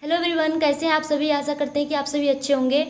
Hello everyone, कैसे हैं आप सभी। आशा करते हैं कि आप सभी अच्छे होंगे।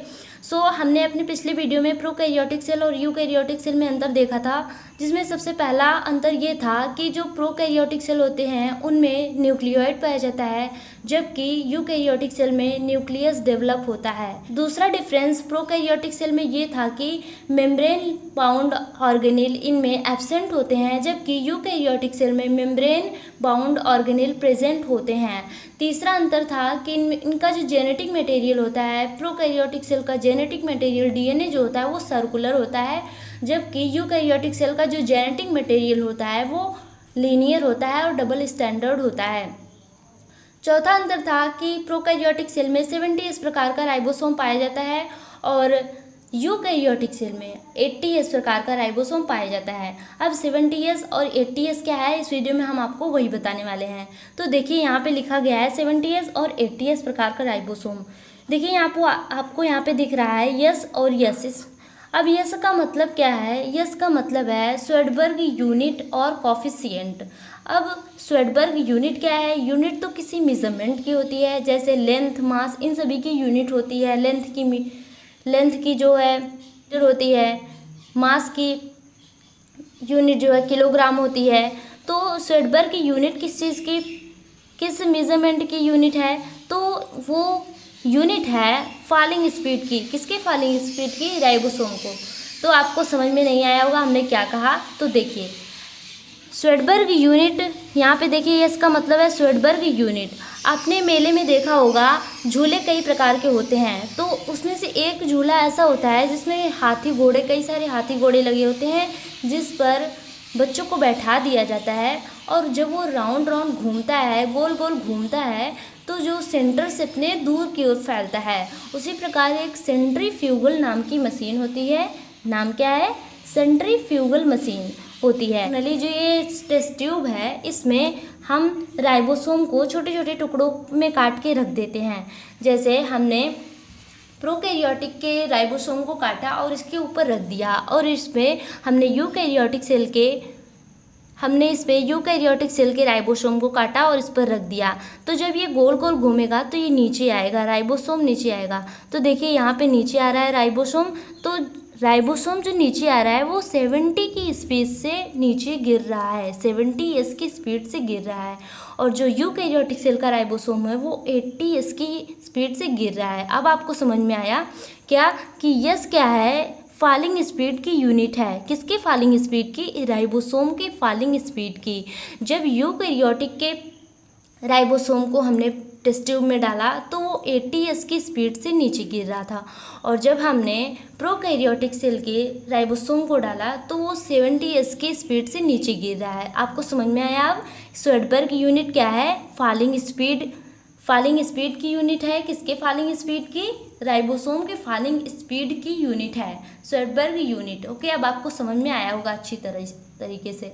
हमने अपने पिछले वीडियो में प्रोकैरियोटिक सेल और यूकैरियोटिक सेल में अंतर देखा था, जिसमें सबसे पहला अंतर ये था कि जो प्रोकैरियोटिक सेल होते हैं उनमें न्यूक्लियोइड पाया जाता है, जबकि यूकैरियोटिक सेल में न्यूक्लियस डेवलप होता है। दूसरा डिफरेंस प्रोकैरियोटिक सेल में ये था कि मेम्ब्रेन बाउंड ऑर्गेनेल इनमें एब्सेंट होते हैं, जबकि यूकैरियोटिक सेल में मेम्ब्रेन बाउंड ऑर्गेनेल प्रेजेंट होते हैं। तीसरा अंतर था कि इनका जो जेनेटिक मटेरियल होता है, प्रोकैरियोटिक सेल का जेनेटिक मटेरियल डीएनए जो होता है वो सर्कुलर होता है, जबकि यूकैरियोटिक सेल का जो जेनेटिक मटेरियल होता है वो लीनियर होता है और डबल स्टैंडर्ड होता है। चौथा अंतर था कि प्रोकैरियोटिक सेल में 70s प्रकार का राइबोसोम पाया जाता है और यूकैरियोटिक सेल में 80s प्रकार का राइबोसोम पाया जाता है। अब 70s और 80s क्या है, इस वीडियो में हम आपको वही बताने वाले हैं। तो देखिए यहाँ पे लिखा गया है 70s और 80s प्रकार का राइबोसोम। देखिए आपको यहाँ पे दिख रहा है यस और यस। अब यस का मतलब क्या है? यस का मतलब है स्वेडबर्ग यूनिट और कॉफिशिएंट। अब स्वेडबर्ग यूनिट क्या है? यूनिट तो किसी मेजरमेंट की होती है, जैसे लेंथ, मास, इन सभी की यूनिट होती है। लेंथ की जो है मीटर होती है, मास की यूनिट जो है किलोग्राम होती है। तो स्वेडबर्ग की यूनिट किस चीज़ की, किस मेजरमेंट की यूनिट है? तो वो यूनिट है फॉलिंग स्पीड की। किसके फॉलिंग स्पीड की? राइबोसोम को। तो आपको समझ में नहीं आया होगा हमने क्या कहा। तो देखिए स्वेडबर्ग यूनिट, यहाँ पे देखिए इसका मतलब है स्वेडबर्ग यूनिट। आपने मेले में देखा होगा झूले कई प्रकार के होते हैं, तो उसमें से एक झूला ऐसा होता है जिसमें कई सारे हाथी घोड़े लगे होते हैं, जिस पर बच्चों को बैठा दिया जाता है। और जब वो राउंड राउंड घूमता है, गोल गोल घूमता है, तो जो सेंटर से अपने दूर की ओर फैलता है। उसी प्रकार एक सेंट्रीफ्यूगल नाम की मशीन होती है। नाम क्या है? सेंट्रीफ्यूगल मशीन होती है। नली जो ये टेस्ट ट्यूब है, इसमें हम राइबोसोम को छोटे छोटे टुकड़ों में काट के रख देते हैं। जैसे हमने प्रोकैरियोटिक के राइबोसोम को काटा और इसके ऊपर रख दिया, और इसमें हमने यूकैरियोटिक सेल के राइबोसोम को काटा और इस पर रख दिया। तो जब ये गोल गोल घूमेगा तो ये नीचे आएगा, राइबोसोम नीचे आएगा। तो देखिए यहाँ पे नीचे आ रहा है राइबोसोम। तो राइबोसोम जो नीचे आ रहा है वो 70 की स्पीड से नीचे गिर रहा है, 70s की स्पीड से गिर रहा है। और जो यूकैरियोटिक सेल का राइबोसोम है वो 80s की स्पीड से गिर रहा है। अब आपको समझ में आया क्या कि यस क्या है? फॉलिंग स्पीड की यूनिट है। किसकी फॉलिंग स्पीड की? राइबोसोम की फॉलिंग स्पीड की। जब यूकैरियोटिक के राइबोसोम को हमने टेस्ट ट्यूब में डाला तो वो 80s की स्पीड से नीचे गिर रहा था, और जब हमने प्रोकैरियोटिक सेल के राइबोसोम को डाला तो वो 70s की स्पीड से नीचे गिर रहा है। आपको समझ में आया? अब स्वेडबर्ग यूनिट क्या है? फॉलिंग स्पीड की यूनिट है। किसके फॉलिंग स्पीड की? राइबोसोम के फॉलिंग स्पीड की यूनिट है स्वेडबर्ग यूनिट। ओके, अब आपको समझ में आया होगा अच्छी तरीके से।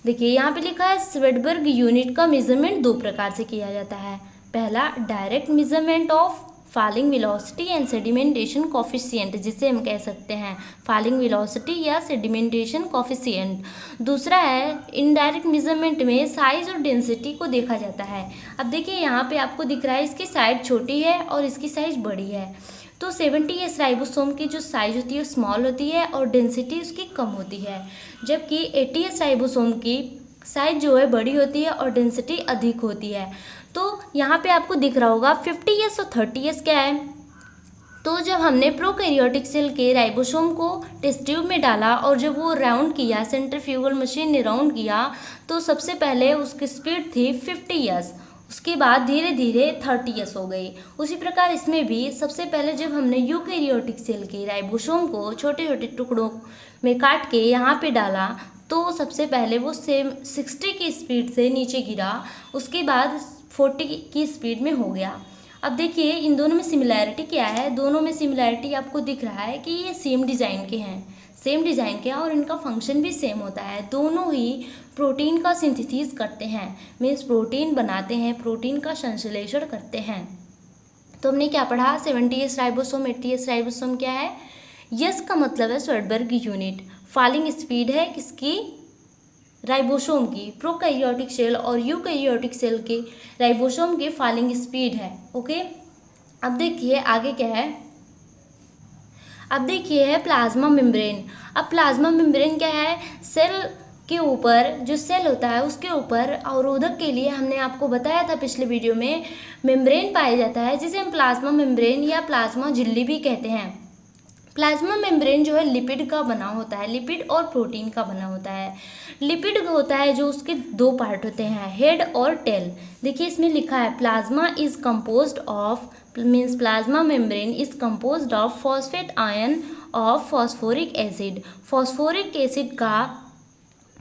देखिए यहाँ पे लिखा है स्वेडबर्ग यूनिट का मेजरमेंट दो प्रकार से किया जाता है। पहला, direct measurement of falling velocity and sedimentation coefficient, जिसे हम कह सकते हैं फॉलिंग वेलोसिटी या सेडिमेंटेशन कॉफिशिएंट। दूसरा है इनडायरेक्ट मेजरमेंट में साइज और डेंसिटी को देखा जाता है। अब देखिए यहाँ पे आपको दिख रहा है इसकी साइज छोटी है और इसकी साइज बड़ी है। तो 70s राइबोसोम की जो साइज होती है स्मॉल होती है और डेंसिटी उसकी कम होती है, जबकि 80s राइबोसोम की साइज जो है बड़ी होती है और डेंसिटी अधिक होती है। तो यहाँ पे आपको दिख रहा होगा 50s और 30s क्या है? तो जब हमने प्रोकैरियोटिक सेल के राइबोसोम को टेस्ट ट्यूब में डाला और जब वो राउंड किया, सेंट्रीफ्यूगल मशीन ने राउंड किया, तो सबसे पहले उसकी स्पीड थी 50s, उसके बाद धीरे धीरे 30s हो गई। उसी प्रकार इसमें भी सबसे पहले जब हमने यूकैरियोटिक सेल के राइबोसोम को छोटे छोटे टुकड़ों में काट के यहाँ पे डाला, तो सबसे पहले वो 60 की स्पीड से नीचे गिरा, उसके बाद 40 की स्पीड में हो गया। अब देखिए इन दोनों में सिमिलैरिटी क्या है? दोनों में सिमिलैरिटी आपको दिख रहा है कि ये सेम डिज़ाइन के हैं और इनका फंक्शन भी सेम होता है। दोनों ही प्रोटीन का सिंथेसिस करते हैं, मीन्स प्रोटीन बनाते हैं, प्रोटीन का संश्लेषण करते हैं। तो हमने क्या पढ़ा? 70s राइबोसोम, 80s राइबोसोम क्या है? यस का मतलब है स्वेडबर्ग यूनिट। फॉलिंग स्पीड है किसकी? राइबोसोम की, प्रोकैरियोटिक सेल और यूकैरियोटिक सेल के राइबोसोम की फाइलिंग स्पीड है। ओके, अब देखिए आगे क्या है। अब देखिए है प्लाज्मा मेम्ब्रेन। अब प्लाज्मा मेम्ब्रेन क्या है, सेल के ऊपर जो सेल होता है उसके ऊपर अवरोधक के लिए हमने आपको बताया था पिछले वीडियो में, मेम्ब्रेन पाया जाता है जिसे हम प्लाज्मा मेम्ब्रेन या प्लाज्मा झिल्ली भी कहते हैं। प्लाज्मा मेम्ब्रेन जो है लिपिड का बना होता है, लिपिड और प्रोटीन का बना होता है। लिपिड होता है जो उसके दो पार्ट होते हैं, हेड और टेल। देखिए इसमें लिखा है plasma is composed of, means plasma membrane is composed of phosphate ion of phosphoric acid. Phosphoric acid का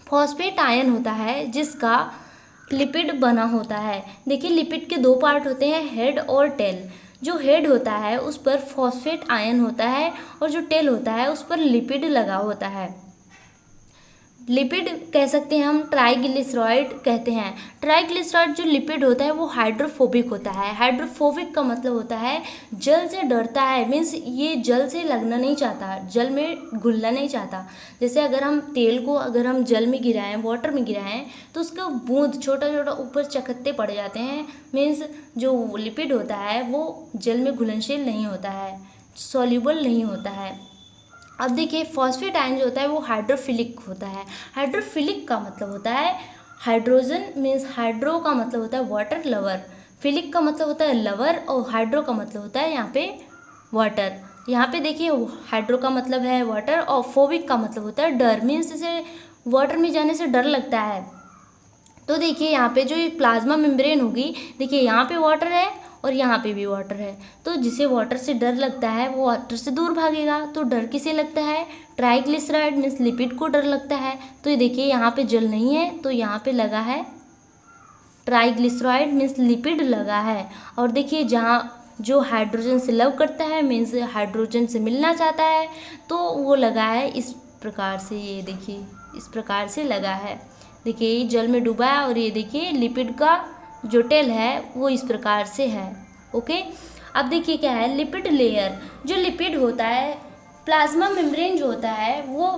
फॉस्फेट आयन होता है जिसका लिपिड बना होता है। देखिए लिपिड के दो पार्ट होते हैं, हेड और टेल। जो हेड होता है उस पर फॉस्फेट आयन होता है और जो टेल होता है उस पर लिपिड लगा होता है। लिपिड कह सकते हैं हम, ट्राइग्लिसराइड कहते हैं। ट्राइग्लिसराइड जो लिपिड होता है वो हाइड्रोफोबिक होता है। हाइड्रोफोबिक का मतलब होता है जल से डरता है, मीन्स ये जल से लगना नहीं चाहता, जल में घुलना नहीं चाहता। जैसे अगर हम तेल को अगर हम जल में गिराएं, वाटर में गिराएं, तो उसका बूंद छोटा छोटा ऊपर चकत्ते पड़ जाते हैं, मीन्स जो लिपिड होता है वो जल में घुलनशील नहीं होता है, सॉल्युबल नहीं होता है। अब देखिए फॉस्फेट आयन जो होता है वो हाइड्रोफिलिक होता है। हाइड्रोफिलिक का मतलब होता है हाइड्रोजन, मीन्स हाइड्रो का मतलब होता है वाटर, लवर। फिलिक का मतलब होता है लवर और हाइड्रो का मतलब होता है यहाँ पे वाटर। यहाँ पे देखिए हाइड्रो का मतलब है वाटर और फोबिक का मतलब होता है डर, मीन्स इसे वाटर में जाने से डर लगता है। तो देखिए यहाँ पे जो ये प्लाज्मा मेम्ब्रेन होगी, देखिए यहाँ पे वाटर है और यहाँ पे भी वाटर है, तो जिसे वाटर से डर लगता है वो वाटर से दूर भागेगा। तो डर किसे लगता है, ट्राइग्लिसराइड मीन्स लिपिड को डर लगता है। तो ये देखिए यहाँ पे जल नहीं है तो यहाँ पे लगा है ट्राइग्लिसराइड मीन्स लिपिड लगा है। और देखिए जहाँ जो हाइड्रोजन से लव करता है, मीन्स हाइड्रोजन से मिलना चाहता है, तो वो लगा है इस प्रकार से। ये देखिए इस प्रकार से लगा है। देखिए ये जल में डूबा है और ये देखिए लिपिड का जो टेल है वो इस प्रकार से है। ओके, अब देखिए क्या है लिपिड लेयर। जो लिपिड होता है, प्लाज्मा मेम्ब्रेन जो होता है वो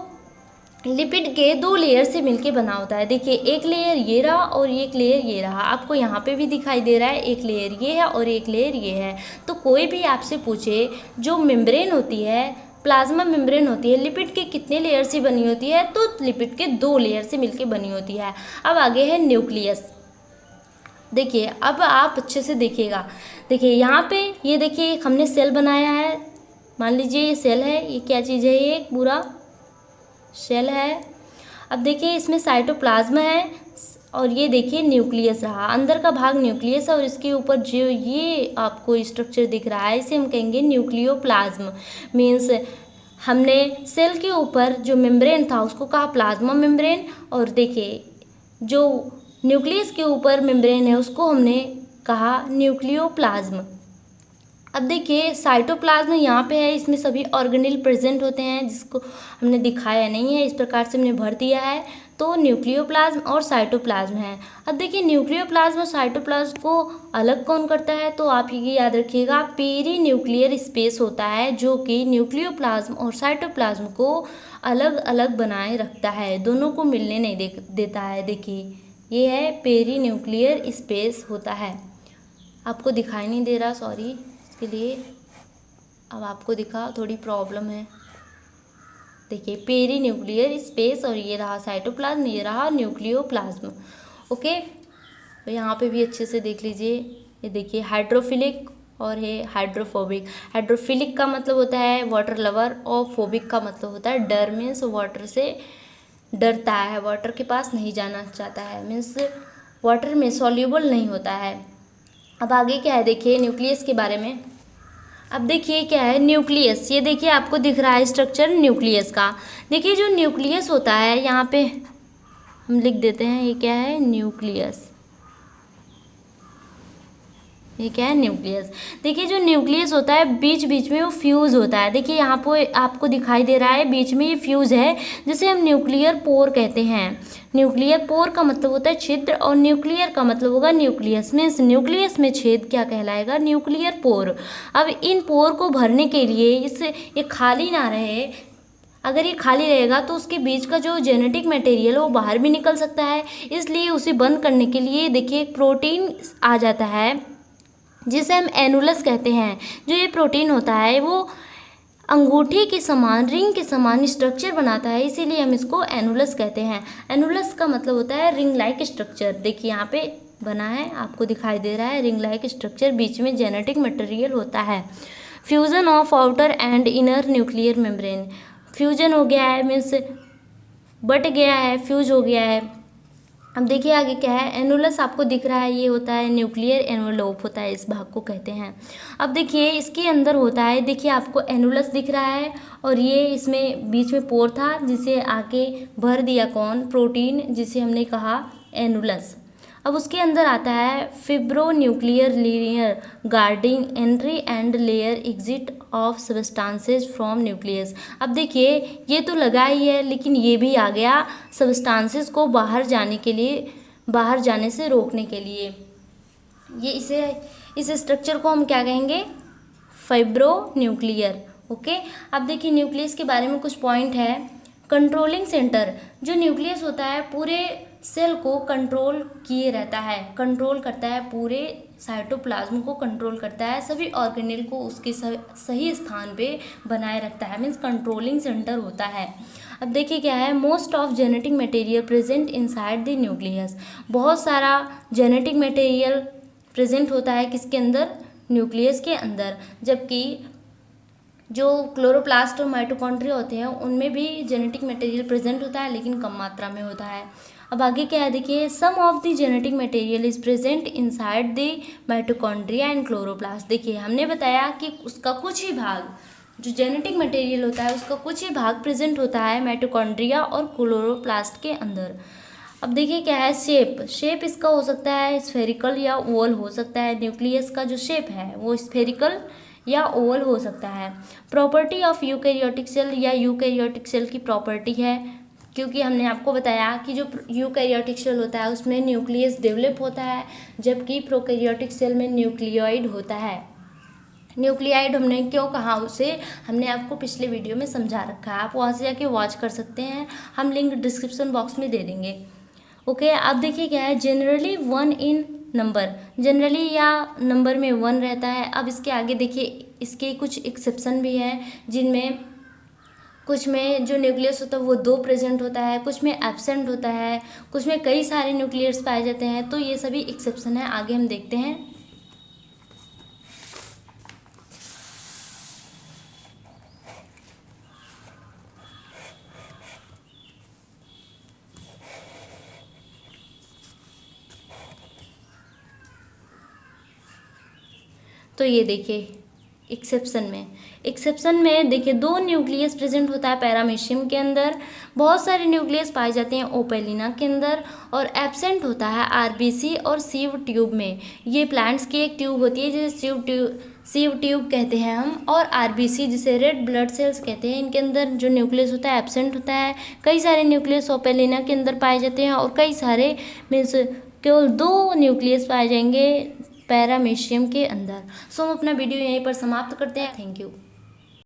लिपिड के दो लेयर से मिलके बना होता है। देखिए एक लेयर ये रहा और एक लेयर ये रहा, आपको यहाँ पे भी दिखाई दे रहा है, एक लेयर ये है और एक लेयर ये है। तो कोई भी आपसे पूछे जो मेम्ब्रेन होती है, प्लाज्मा मेम्ब्रेन होती है, लिपिड के कितने लेयर से बनी होती है, तो लिपिड के दो लेयर से मिलके बनी होती है। अब आगे है न्यूक्लियस। देखिए अब आप अच्छे से देखिएगा। देखिए यहाँ पे ये देखिए हमने सेल बनाया है, मान लीजिए ये सेल है, ये क्या चीज़ है, ये एक पूरा सेल है। अब देखिए इसमें साइटोप्लाज्म है और ये देखिए न्यूक्लियस रहा, अंदर का भाग न्यूक्लियस है और इसके ऊपर जो ये आपको स्ट्रक्चर दिख रहा है इसे हम कहेंगे न्यूक्लियोप्लाज्म। मीन्स हमने सेल के ऊपर जो मेम्ब्रेन था उसको कहा प्लाज्मा मेम्ब्रेन, और देखिए जो न्यूक्लियस के ऊपर मेम्ब्रेन है उसको हमने कहा न्यूक्लियोप्लाज्म। अब देखिए साइटोप्लाज्म यहाँ पे है, इसमें सभी ऑर्गेनेल प्रेजेंट होते हैं जिसको हमने दिखाया नहीं है, इस प्रकार से हमने भर दिया है। तो न्यूक्लियोप्लाज्म और साइटोप्लाज्म है। अब देखिए न्यूक्लियोप्लाज्म और साइटोप्लाज्म को अलग कौन करता है, तो आप ये याद रखिएगा पेरी न्यूक्लियर स्पेस होता है जो कि न्यूक्लियोप्लाज्म और साइटोप्लाज्म को अलग अलग बनाए रखता है, दोनों को मिलने नहीं देता है। देखिए ये है पेरी न्यूक्लियर स्पेस होता है। आपको दिखाई नहीं दे रहा, सॉरी इसके लिए। अब आपको दिखा, थोड़ी प्रॉब्लम है। देखिए पेरी न्यूक्लियर स्पेस और ये रहा साइटोप्लाज्म, ये रहा न्यूक्लियोप्लाज्म। ओके, तो यहाँ पे भी अच्छे से देख लीजिए। ये देखिए हाइड्रोफिलिक और ये हाइड्रोफोबिक। हाइड्रोफिलिक का मतलब होता है वाटर लवर और फोबिक का मतलब होता है डर, मीन्स वाटर से डरता है, वाटर के पास नहीं जाना चाहता है, मीन्स वाटर में सॉल्युबल नहीं होता है। अब आगे क्या है देखिए न्यूक्लियस के बारे में। अब देखिए क्या है न्यूक्लियस, ये देखिए आपको दिख रहा है स्ट्रक्चर न्यूक्लियस का। देखिए जो न्यूक्लियस होता है यहाँ पे हम लिख देते हैं, ये क्या है न्यूक्लियस, ये क्या है न्यूक्लियस। देखिए जो न्यूक्लियस होता है बीच बीच में वो फ्यूज़ होता है। देखिए यहाँ पे आपको दिखाई दे रहा है बीच में ये फ्यूज़ है, जिसे हम न्यूक्लियर पोर कहते हैं। न्यूक्लियर पोर का मतलब होता है छिद्र और न्यूक्लियर का मतलब होगा न्यूक्लियस। मीन्स न्यूक्लियस में छेद क्या कहलाएगा, न्यूक्लियर पोर। अब इन पोर को भरने के लिए इससे ये खाली ना रहे, अगर ये खाली रहेगा तो उसके बीच का जो जेनेटिक मटेरियल है वो बाहर भी निकल सकता है, इसलिए उसे बंद करने के लिए देखिए एक प्रोटीन आ जाता है जिसे हम एनुलस कहते हैं। जो ये प्रोटीन होता है वो अंगूठी के समान, रिंग के समान स्ट्रक्चर बनाता है, इसीलिए हम इसको एनुलस कहते हैं। एनुलस का मतलब होता है रिंग लाइक स्ट्रक्चर। देखिए यहाँ पे बना है, आपको दिखाई दे रहा है रिंग लाइक स्ट्रक्चर, बीच में जेनेटिक मटेरियल होता है। Fusion of outer and inner nuclear membrane, fusion हो गया है मीन्स बट गया है, फ्यूज हो गया है। अब देखिए आगे क्या है, एनुलस आपको दिख रहा है, ये होता है न्यूक्लियर एनवलप होता है, इस भाग को कहते हैं। अब देखिए इसके अंदर होता है, देखिए आपको एनुलस दिख रहा है और ये इसमें बीच में पोर था जिसे आके भर दिया कौन, प्रोटीन, जिसे हमने कहा एनुलस। अब उसके अंदर आता है fibro nuclear linear guarding entry and layer exit of substances from nucleus. अब देखिए ये तो लगा ही है, लेकिन ये भी आ गया सब्सटेंसेस को बाहर जाने के लिए, बाहर जाने से रोकने के लिए। ये इस स्ट्रक्चर को हम क्या कहेंगे, फाइब्रो न्यूक्लियर। ओके, अब देखिए न्यूक्लियस के बारे में कुछ पॉइंट है। कंट्रोलिंग सेंटर, जो न्यूक्लियस होता है पूरे सेल को कंट्रोल किए रहता है, कंट्रोल करता है, पूरे साइटोप्लाज्म को कंट्रोल करता है, सभी ऑर्गेनेल को उसके सही स्थान पे बनाए रखता है, मीन्स कंट्रोलिंग सेंटर होता है। अब देखिए क्या है, most of genetic material present inside the nucleus, बहुत सारा जेनेटिक मटेरियल प्रेजेंट होता है किसके अंदर, न्यूक्लियस के अंदर, जबकि जो क्लोरोप्लास्ट और माइटोकॉन्ड्रिया होते हैं उनमें भी जेनेटिक मटेरियल प्रेजेंट होता है, लेकिन कम मात्रा में होता है। अब आगे क्या है देखिए, some of the genetic material is present inside the mitochondria and chloroplast. देखिए हमने बताया कि उसका कुछ ही भाग, जो जेनेटिक मटेरियल होता है उसका कुछ ही भाग प्रेजेंट होता है माइटोकॉन्ड्रिया और क्लोरोप्लास्ट के अंदर। अब देखिए क्या है, शेप इसका हो सकता है स्फेरिकल या ओवल हो सकता है, न्यूक्लियस का जो शेप है वो स्फेरिकल या ओवल हो सकता है। प्रॉपर्टी ऑफ यूकैरियोटिक सेल, या यूकैरियोटिक सेल की प्रॉपर्टी है, क्योंकि हमने आपको बताया कि जो यूकैरियोटिक सेल होता है उसमें न्यूक्लियस डेवलप होता है, जबकि प्रोकैरियोटिक सेल में न्यूक्लियोइड होता है। न्यूक्लियोइड हमने क्यों कहा उसे, हमने आपको पिछले वीडियो में समझा रखा है, आप वहाँ से जाके वॉच कर सकते हैं, हम लिंक डिस्क्रिप्शन बॉक्स में दे देंगे। ओके, अब देखिए क्या है, जनरली 1 इन नंबर, जनरली या नंबर में 1 रहता है। अब इसके आगे देखिए इसके कुछ एक्सेप्शन भी हैं, जिनमें कुछ में जो न्यूक्लियस होता है वो 2 प्रेजेंट होता है, कुछ में एब्सेंट होता है, कुछ में कई सारे न्यूक्लियस पाए जाते हैं, तो ये सभी एक्सेप्शन है, आगे हम देखते हैं। तो ये देखिए एक्सेप्शन में देखिए 2 न्यूक्लियस प्रेजेंट होता है पैरामीशियम के अंदर, बहुत सारे न्यूक्लियस पाए जाते हैं ओपेलिना के अंदर, और एब्सेंट होता है आरबीसी और सीव ट्यूब में। ये प्लांट्स की एक ट्यूब होती है जिसे सीव ट्यूब कहते हैं हम, और आरबीसी जिसे रेड ब्लड सेल्स कहते हैं, इनके अंदर जो न्यूक्लियस होता है एब्सेंट होता है। कई सारे न्यूक्लियस ओपेलिना के अंदर पाए जाते हैं और कई सारे मीन्स केवल 2 न्यूक्लियस पाए जाएंगे पैरामीशियम के अंदर। सो हम अपना वीडियो यहीं पर समाप्त करते हैं। Thank you.